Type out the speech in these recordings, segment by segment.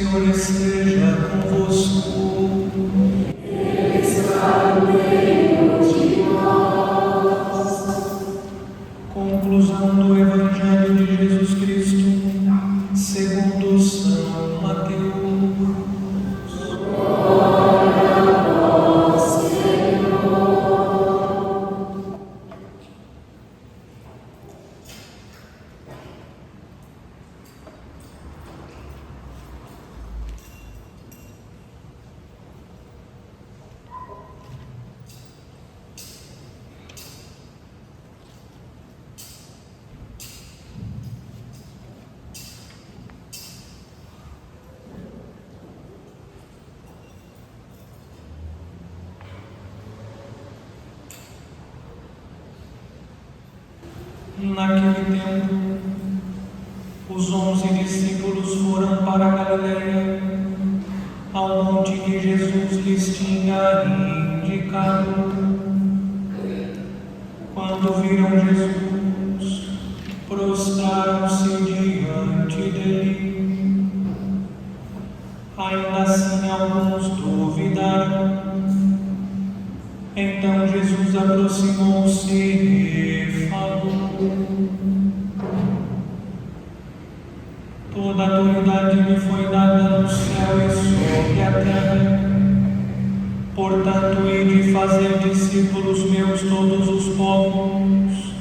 Senhor esteja convosco. Ele está no meio de nós. Conclusão do Evangelho de Jesus Cristo, segundo São Mateus. Glória a vós, Senhor. Naquele tempo, os 11 discípulos foram para a Galileia, ao monte que Jesus lhes tinha indicado. Quando viram Jesus, prostraram-se diante dele. Ainda assim alguns duvidaram. Então Jesus aproximou-se e falou: toda a autoridade me foi dada no céu e sobre a terra. Portanto, ide fazer discípulos meus todos os povos,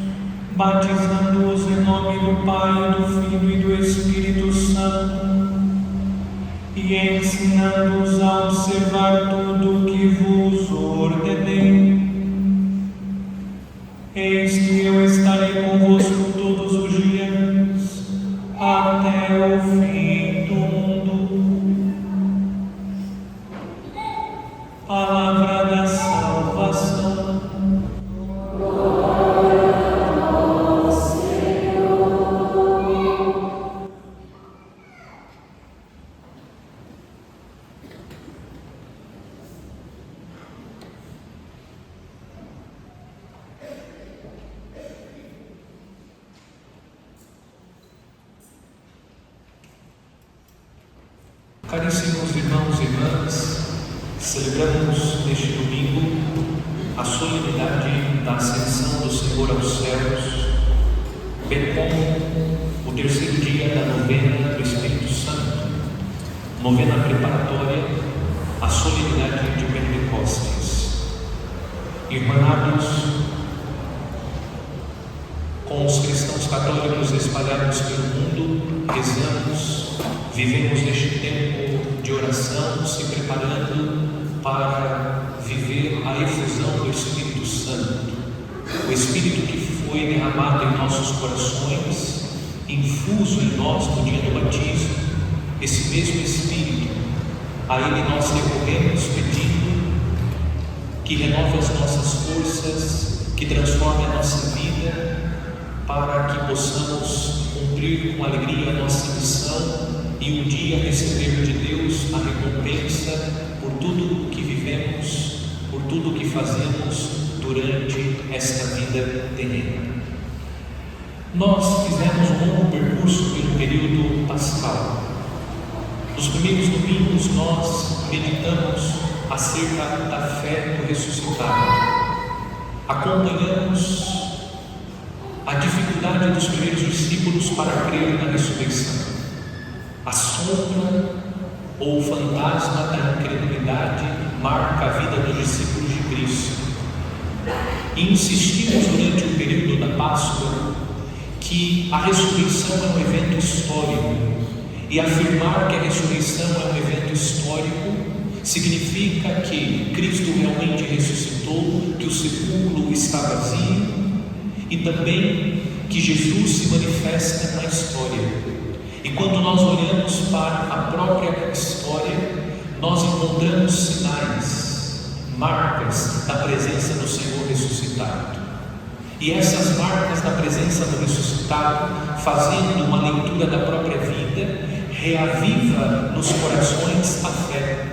batizando-os em nome do Pai, do Filho e do Espírito Santo, e ensinando-os a observar tudo o que vos ordenei. Eis que eu estarei convosco todos os dias, até o fim do mundo. Palavra da salvação. Glória a vós, Senhor. Caríssimos irmãos e irmãs, celebramos neste domingo a solenidade da ascensão do Senhor aos céus, bem como o terceiro dia da novena do Espírito Santo, novena preparatória à solenidade de Pentecostes. Irmanados com os cristãos católicos espalhados pelo mundo, rezamos, vivemos neste tempo de oração, se preparando para viver a efusão do Espírito Santo, o Espírito que foi derramado em nossos corações, infuso em nós no dia do batismo. Esse mesmo Espírito, a Ele nós recorremos pedindo que renove as nossas forças, que transforme a nossa vida, para que possamos cumprir com alegria a nossa missão e um dia receber de Deus a recompensa por tudo o que vivemos, por tudo o que fazemos durante esta vida terrena. Nós fizemos um longo percurso pelo período pascal. Nos primeiros domingos nós meditamos acerca da fé do ressuscitado. Acompanhamos a dificuldade dos primeiros discípulos para crer na ressurreição. A sombra ou o fantasma da incredulidade marca a vida dos discípulos de Cristo. E insistimos durante o período da Páscoa que a ressurreição é um evento histórico, e afirmar que a ressurreição é um evento histórico significa que Cristo realmente ressuscitou, que o sepulcro está vazio, e também que Jesus se manifesta na história. E quando nós olhamos para a própria história, nós encontramos sinais, marcas da presença do Senhor ressuscitado. E essas marcas da presença do ressuscitado, fazendo uma leitura da própria vida, reaviva nos corações a fé.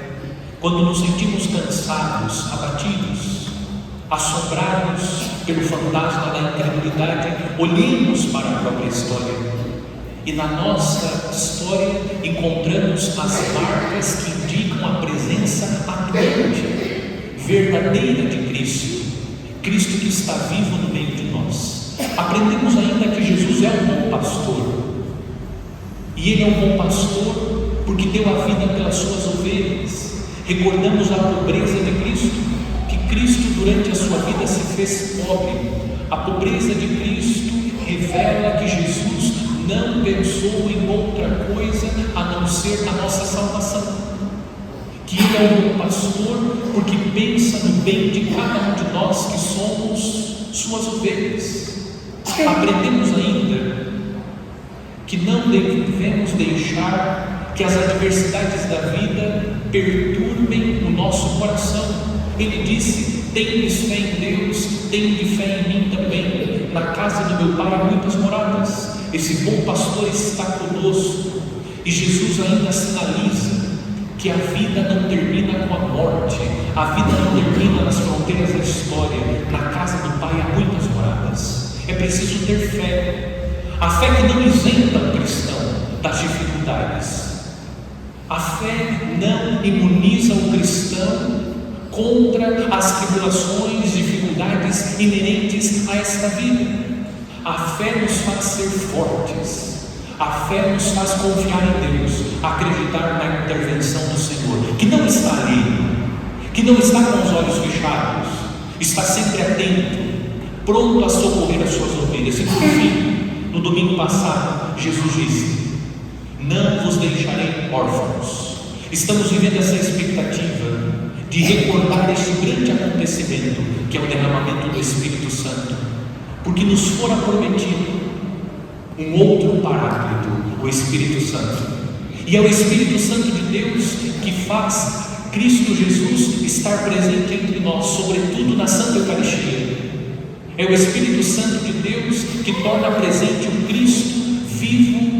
Quando nos sentimos cansados, abatidos, assombrados pelo fantasma da incredulidade, olhemos para a própria história E na nossa história encontramos as marcas que indicam a presença atuante, verdadeira de Cristo. Cristo que está vivo no meio de nós. Aprendemos ainda que Jesus é um bom pastor. E Ele é um bom pastor porque deu a vida pelas suas ovelhas. Recordamos a pobreza de Cristo, que Cristo durante a sua vida se fez pobre. A pobreza de Cristo revela que Jesus não pensou em outra coisa a não ser a nossa salvação. Que Ele é um bom pastor porque pensa no bem de cada um de nós que somos suas ovelhas. Aprendemos ainda que não devemos deixar que as adversidades da vida perturbem o nosso coração. Ele disse: tendes fé em Deus, tende fé em mim também. Na casa do meu Pai há muitas moradas. Esse bom pastor está conosco. E Jesus ainda sinaliza que a vida não termina com a morte, a vida não termina nas fronteiras da história. Na casa do Pai há muitas moradas. É preciso ter fé, a fé que não isenta o cristão das dificuldades. A fé não imuniza o cristão contra as tribulações, dificuldades inerentes a esta vida. A fé nos faz ser fortes. A fé nos faz confiar em Deus, acreditar na intervenção do Senhor, que não está ali, que não está com os olhos fechados, está sempre atento, pronto a socorrer as suas ovelhas. E por fim, no domingo passado, Jesus disse: não vos deixarei órfãos. Estamos vivendo essa expectativa de recordar este grande acontecimento, que é o derramamento do Espírito Santo, porque nos fora prometido um outro Paráclito, o Espírito Santo. E é o Espírito Santo de Deus que faz Cristo Jesus estar presente entre nós, sobretudo na Santa Eucaristia. É o Espírito Santo de Deus que torna presente o Cristo vivo.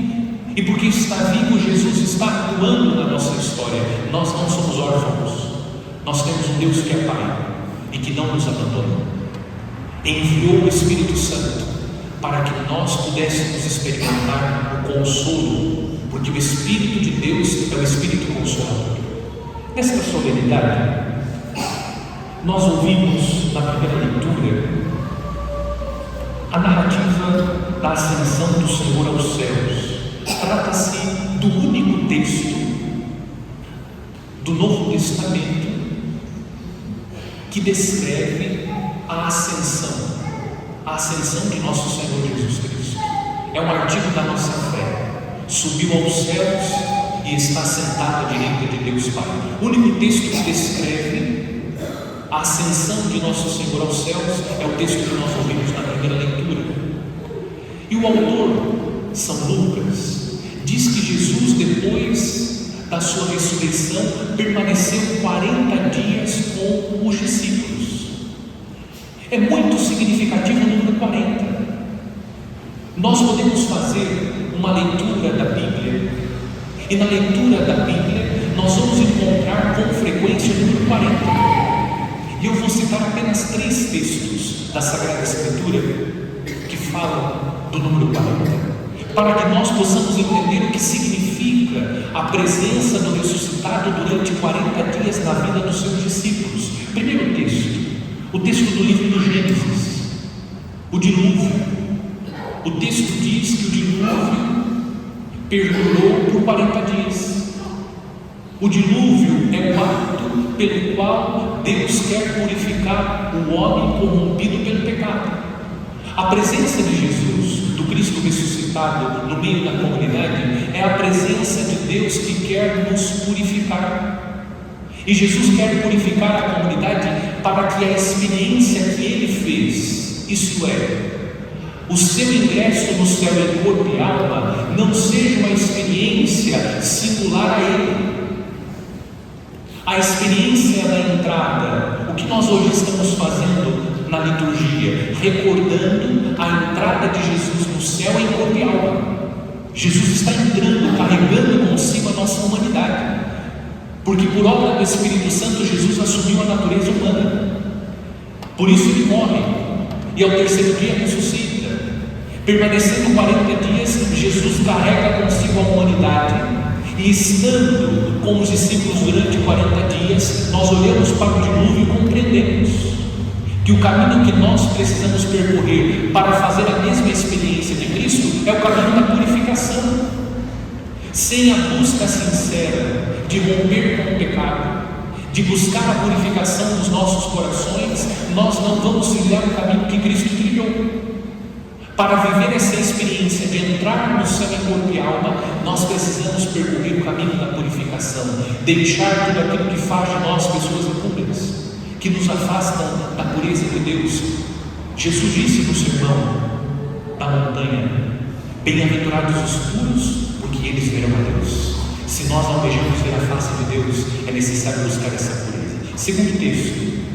E porque está vivo, Jesus está atuando na nossa história. Nós não somos órfãos. Nós temos um Deus que é Pai e que não nos abandonou. Enviou o Espírito Santo para que nós pudéssemos experimentar o consolo, porque o Espírito de Deus é o Espírito Consolador. Nesta solenidade, nós ouvimos na primeira leitura a narrativa da ascensão do Senhor aos céus. Trata-se do único texto do Novo Testamento que descreve a ascensão de nosso Senhor Jesus Cristo. É um artigo da nossa fé. Subiu aos céus e está sentado à direita de Deus Pai. O único texto que descreve a ascensão de nosso Senhor aos céus é o texto que nós ouvimos na primeira leitura. E o autor, São Lucas, diz que Jesus, depois da sua ressurreição, permaneceu 40 dias com os discípulos. É muito significativo o número 40. Nós podemos fazer uma leitura da Bíblia, e na leitura da Bíblia nós vamos encontrar com frequência o número 40. E eu vou citar apenas 3 textos da Sagrada Escritura que falam do número 40, para que nós possamos entender o que significa a presença do ressuscitado durante 40 dias na vida dos seus discípulos. Primeiro texto, o texto do livro do Gênesis, o dilúvio. O texto diz que o dilúvio perdurou por 40 dias. O dilúvio é o ato pelo qual Deus quer purificar o homem corrompido pelo pecado. A presença de Jesus, do Cristo ressuscitado no meio da comunidade, é a presença de Deus que quer nos purificar. E Jesus quer purificar a comunidade para que a experiência que Ele fez, isto é, o seu ingresso no céu em corpo e alma, não seja uma experiência singular a Ele. A experiência da entrada, o que nós hoje estamos fazendo na liturgia, recordando a entrada de Jesus no céu em corpo e alma. Jesus está entrando, carregando consigo a nossa humanidade, porque por obra do Espírito Santo Jesus assumiu a natureza humana. Por isso Ele morre e ao terceiro dia ressuscita. Permanecendo 40 dias, Jesus carrega consigo a humanidade, e estando com os discípulos durante 40 dias, nós olhamos para o dilúvio e compreendemos que o caminho que nós precisamos percorrer para fazer a mesma experiência de Cristo é o caminho da purificação. Sem a busca sincera de romper com o pecado, de buscar a purificação dos nossos corações, nós não vamos trilhar o caminho que Cristo trilhou. Para viver essa experiência de entrar no céu em corpo e alma, nós precisamos percorrer o caminho da purificação, deixar tudo aquilo que faz de nós pessoas impúberas, que nos afastam da pureza de Deus. Jesus disse no sermão da montanha: bem-aventurados os puros, porque eles verão a Deus. Se nós almejamos ver a face de Deus, é necessário buscar essa pureza. Segundo texto,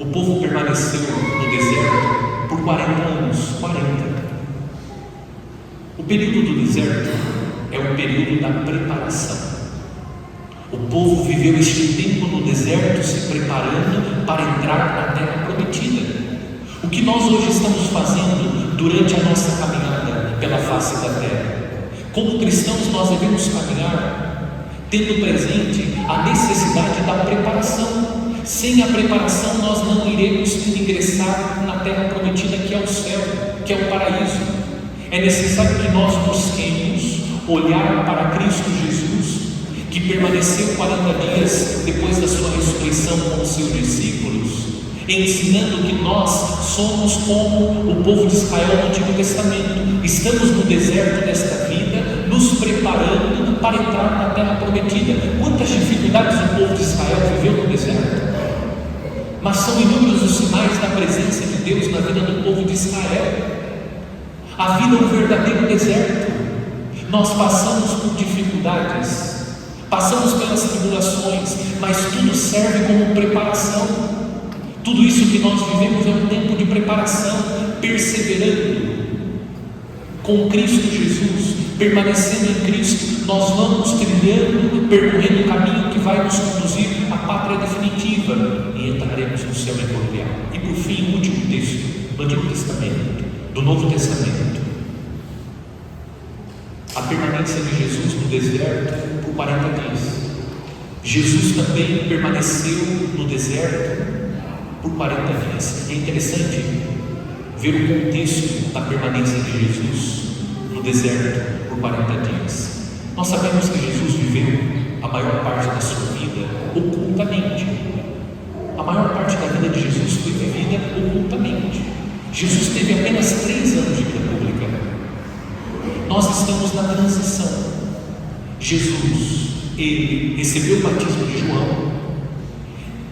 o povo permaneceu no deserto por 40 anos. 40. O período do deserto é o período da preparação. O povo viveu este tempo no deserto se preparando para entrar na terra prometida. O que nós hoje estamos fazendo durante a nossa caminhada pela face da terra? Como cristãos, nós devemos caminhar tendo presente a necessidade da preparação. Sem a preparação, nós não iremos ingressar na terra prometida, que é o céu, que é o paraíso. É necessário que nós busquemos olhar para Cristo Jesus, que permaneceu 40 dias depois da sua ressurreição com os seus discípulos, ensinando que nós somos como o povo de Israel no Antigo Testamento. Estamos no deserto desta vida, nos preparando para entrar na terra prometida. Quantas dificuldades o povo de Israel viveu no deserto, mas são inúmeros os sinais da presença de Deus na vida do povo de Israel. A vida é um verdadeiro deserto. Nós passamos por dificuldades, passamos pelas tribulações, mas tudo serve como preparação. Tudo isso que nós vivemos é um tempo de preparação, perseverando com Cristo Jesus, permanecendo em Cristo. Nós vamos trilhando, percorrendo o caminho que vai nos conduzir à pátria definitiva, e entraremos no céu eterno. E por fim, o último texto do Antigo Testamento, do Novo Testamento, a permanência de Jesus no deserto por 40 dias. Jesus também permaneceu no deserto por 40 dias. É interessante ver o contexto da permanência de Jesus no deserto por 40 dias. Nós sabemos que Jesus viveu a maior parte da sua vida ocultamente. A maior parte da vida de Jesus foi vivida ocultamente. Jesus teve apenas 3 anos de vida pública. Nós estamos na transição. Jesus, ele recebeu o batismo de João,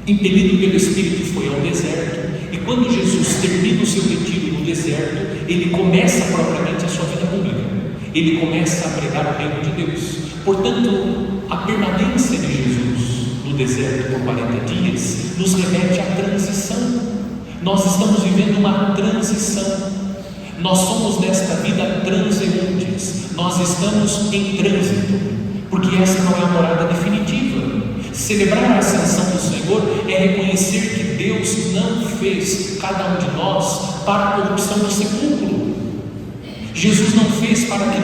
impelido pelo Espírito, foi ao deserto, e quando Jesus termina o seu retiro no deserto, ele começa propriamente a sua vida pública. Ele começa a pregar o reino de Deus. Portanto, a permanência de Jesus no deserto por 40 dias nos remete à transição. Nós estamos vivendo uma transição. Nós somos nesta vida transeuntes. Nós estamos em trânsito, porque essa não é a morada definitiva. Celebrar a ascensão do Senhor é reconhecer que Deus não fez cada um de nós para a corrupção do sepulcro. Jesus não fez para que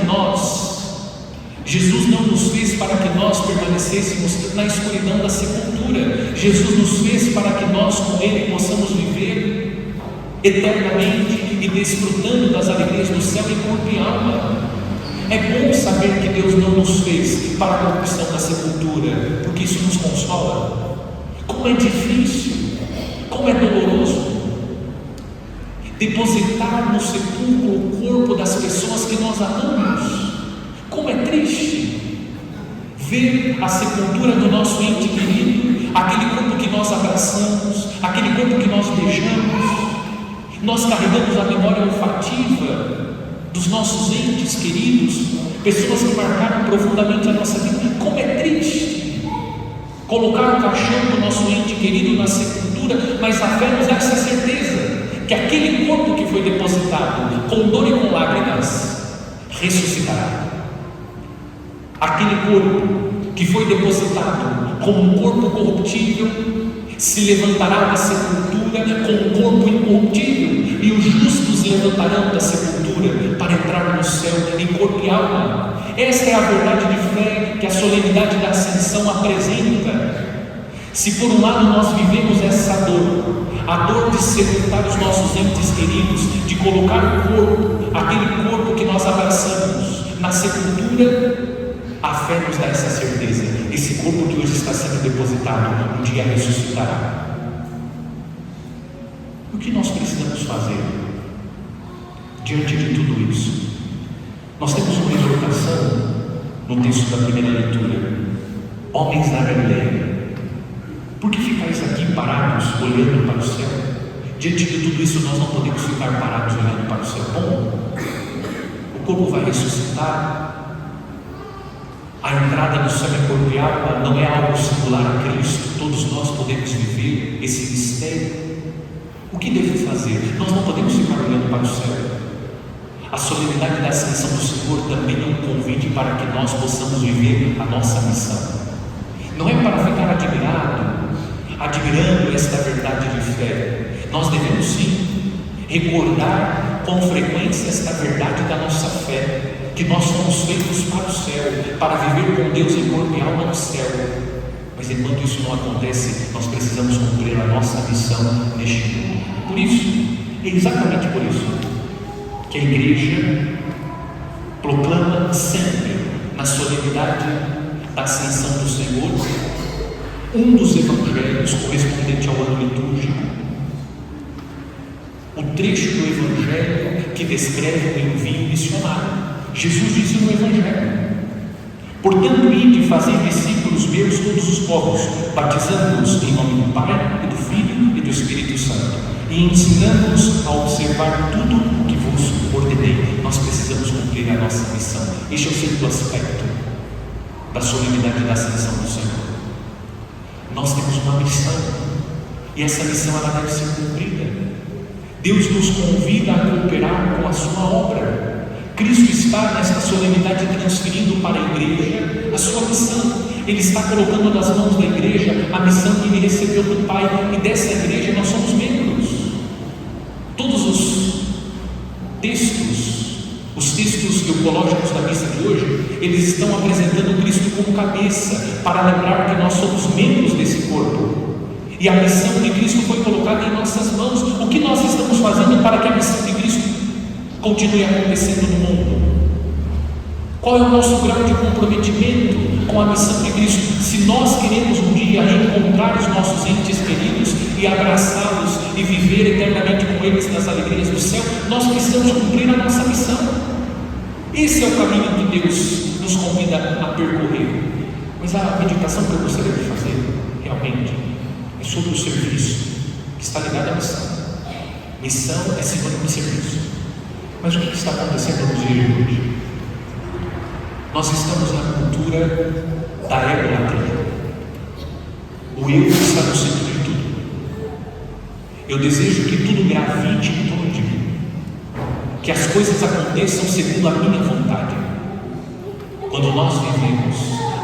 Jesus não nos fez para que nós permanecêssemos na escuridão da sepultura. Jesus nos fez para que nós com Ele possamos viver eternamente e desfrutando das alegrias do céu em corpo e alma. É bom saber que Deus não nos fez para a corrupção da sepultura, porque isso nos consola. Como é difícil, como é doloroso depositar no sepulcro o corpo das pessoas que nós amamos. Como é triste ver a sepultura do nosso ente querido, aquele corpo que nós abraçamos, aquele corpo que nós beijamos. Nós carregamos a memória olfativa dos nossos entes queridos, pessoas que marcaram profundamente a nossa vida. Como é triste colocar o caixão do nosso ente querido na sepultura, mas a fé nos dá essa certeza que aquele corpo que foi depositado com dor e com lágrimas ressuscitará. Aquele corpo que foi depositado como um corpo corruptível se levantará da sepultura com um corpo incorruptível, e os justos levantarão da sepultura para entrar no céu em corpo e alma. Esta é a verdade de fé que a solenidade da ascensão apresenta. Se por um lado nós vivemos essa dor, a dor de sepultar os nossos entes queridos, de colocar o corpo, aquele corpo que nós abraçamos, na sepultura, a fé nos dá essa certeza: esse corpo que hoje está sendo depositado, um dia ressuscitará. O que nós precisamos fazer diante de tudo isso? Nós temos uma exortação no texto da primeira leitura: homens da Galileia, por que ficais aqui parados, olhando para o céu? Diante de tudo isso, nós não podemos ficar parados olhando para o céu. Bom, o corpo vai ressuscitar. A entrada no céu é corpo e alma, não é algo singular a Cristo. Todos nós podemos viver esse mistério. O que devo fazer? Nós não podemos ficar olhando para o céu. A solenidade da ascensão do Senhor também é um convite para que nós possamos viver a nossa missão. Não é para ficar admirando esta verdade de fé. Nós devemos sim recordar com frequência esta verdade da nossa fé, que nós somos feitos para o céu, para viver com Deus em corpo e alma no céu. Mas enquanto isso não acontece, nós precisamos cumprir a nossa missão neste mundo. Por isso, é exatamente por isso que a igreja proclama sempre na solenidade da ascensão do Senhor um dos evangelhos correspondente ao ano litúrgico, o trecho do evangelho que descreve o envio missionário. Jesus disse no evangelho: portanto, ide e fazei discípulos meus todos os povos, batizando-os em nome do Pai e do Filho e do Espírito Santo, e ensinando-os a observar tudo o que vos ordenei. Nós precisamos cumprir a nossa missão. Este é o segundo aspecto da solenidade da ascensão do Senhor. Nós temos uma missão, e essa missão ela deve ser cumprida. Deus nos convida a cooperar com a sua obra. Cristo está nesta solenidade transferindo para a igreja a sua missão. Ele está colocando nas mãos da igreja a missão que ele recebeu do Pai, e dessa igreja nós somos membros. Todos os textos teológicos da missa de hoje, eles estão apresentando Cristo como cabeça, para lembrar que nós somos membros desse corpo, e a missão de Cristo foi colocada em nossas mãos. O que nós estamos fazendo para que a missão de Cristo continue acontecendo no mundo? Qual é o nosso grau de comprometimento com a missão de Cristo? Se nós queremos um dia reencontrar os nossos entes queridos e abraçá-los e viver eternamente com eles nas alegrias do céu, nós precisamos cumprir a nossa missão. Esse é o caminho que Deus nos convida a percorrer. Mas a meditação que eu gostaria de fazer realmente é sobre o serviço, que está ligado à missão. Missão é sinônimo de serviço. Mas o que está acontecendo nos dias de hoje? Nós estamos na cultura da egolatria. O eu está no centro de tudo. Eu desejo que tudo gravite em torno de mim, que as coisas aconteçam segundo a minha vontade. Quando nós vivemos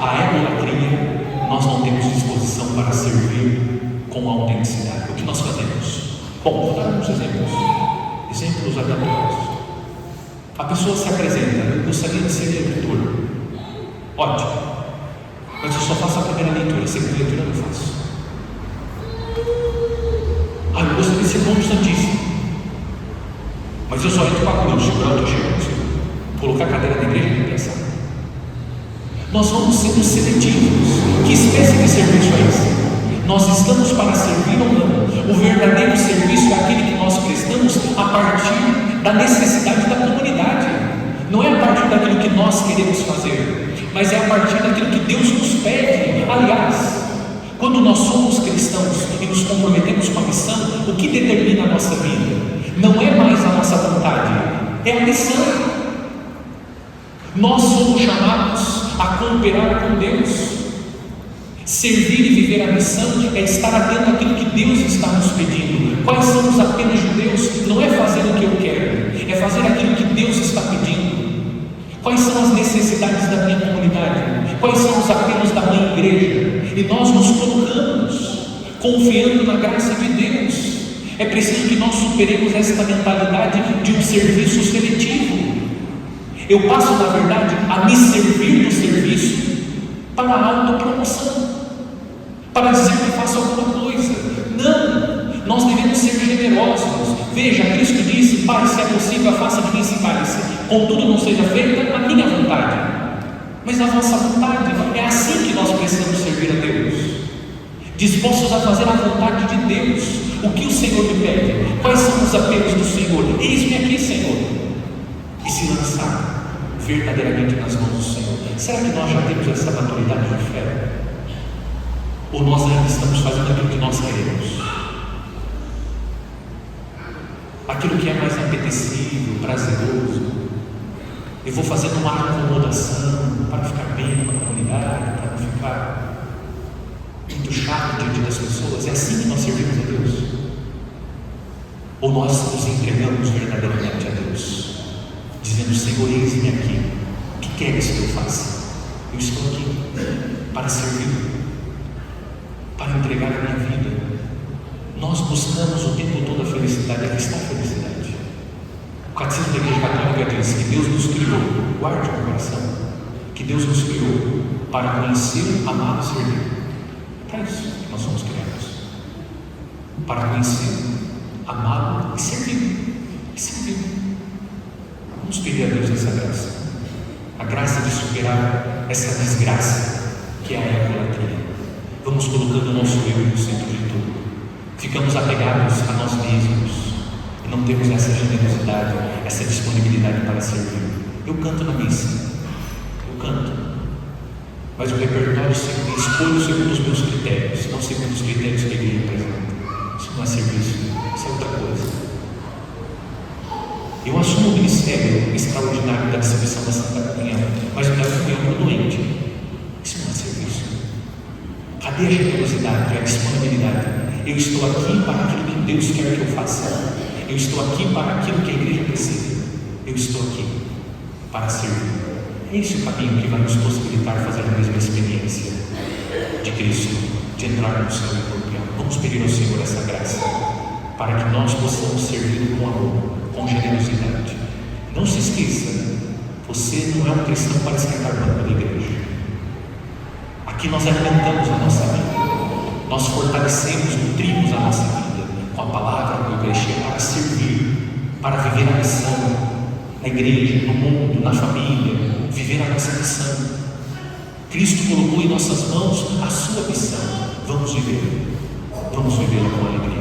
a egolatria, nós não temos disposição para servir com autenticidade. O que nós fazemos? Bom, vou dar alguns exemplos aleatórios. A pessoa se apresenta: eu gostaria de ser leitor. Ótimo, mas eu só faço a primeira leitura, a segunda leitura eu não faço. Eu gostaria de ser bom no Santíssimo, mas eu só entro para a cruz, segurar o teu chegando, colocar a cadeira da igreja e pensar. Nós vamos sendo seletivos. Que espécie de serviço é esse? Nós estamos para servir ou não? O verdadeiro serviço é aquele que nós prestamos a partir da necessidade da comunidade. Não é a partir daquilo que nós queremos fazer, mas é a partir daquilo que Deus nos pede. Aliás, quando nós somos cristãos e nos comprometemos com a missão, o que determina a nossa vida não é mais a nossa vontade, é a missão. Nós somos chamados a cooperar com Deus. Servir e viver a missão é estar atento àquilo que Deus está nos pedindo. Quais são os apelos de Deus? Não é fazer o que eu quero, é fazer aquilo que Deus está pedindo. Quais são as necessidades da minha comunidade? Quais são os apelos da minha igreja? E nós nos colocamos confiando na graça de Deus. É preciso que nós superemos esta mentalidade de um serviço seletivo. Eu passo, na verdade, a me servir do serviço para a autopromoção, para dizer que faço alguma coisa. Não, nós devemos ser generosos. Veja, Cristo disse: Pai, se é possível, faça de mim esse cálice, contudo não seja feita a minha vontade, mas a vossa vontade. É assim que nós precisamos servir a Deus, dispostos a fazer a vontade de Deus. O que o Senhor me pede? Quais são os apelos do Senhor? Eis-me aqui, Senhor. E se lançar verdadeiramente nas mãos do Senhor. Será que nós já temos essa maturidade de fé? Ou nós ainda estamos fazendo aquilo que nós queremos? Aquilo que é mais apetecível, prazeroso. Eu vou fazendo uma acomodação para ficar bem com a comunidade, para não ficar muito chato diante das pessoas. É assim que nós servimos a Deus? Ou nós nos entregamos verdadeiramente a Deus, dizendo: Senhor, eis-me aqui, o que queres que eu faça? Eu estou aqui para servir, para entregar a minha vida. Nós buscamos o tempo todo a felicidade. Aqui está a felicidade. O Catecismo da Igreja Católica diz que Deus nos criou, guarde o coração, que Deus nos criou para conhecer, amar e servir. Para isso que nós somos criados, para conhecer, amar e servir. Vamos pedir a Deus essa graça, a graça de superar essa desgraça que é a idolatria. Vamos colocando o nosso eu no centro de tudo. Ficamos apegados a nós mesmos e não temos essa generosidade, essa disponibilidade para servir. Eu canto na missa, mas o repertório sempre escolho segundo os meus critérios, não segundo os critérios que a igreja apresenta. Isso não é serviço, isso é outra coisa. Eu assumo o ministério extraordinário da distribuição da Santa Comunhão, mas eu quero comunhão para o doente. Isso não é serviço. Cadê a generosidade, a disponibilidade? Eu estou aqui para aquilo que Deus quer que eu faça. Eu estou aqui para aquilo que a igreja precisa. Eu estou aqui para servir. É esse o caminho que vai nos possibilitar fazer a mesma experiência de Cristo, de entrar no céu escorpião. Vamos pedir ao Senhor essa graça, para que nós possamos servir com amor, com generosidade. Não se esqueça, você não é um cristão para esquentar banco da igreja. Aqui nós alimentamos a nossa vida, nós fortalecemos, nutrimos a nossa vida com a palavra, com a Eucaristia, para servir, para viver a missão na igreja, no mundo, na família, viver a nossa missão. Cristo colocou em nossas mãos a sua missão. Vamos vivê-la com alegria.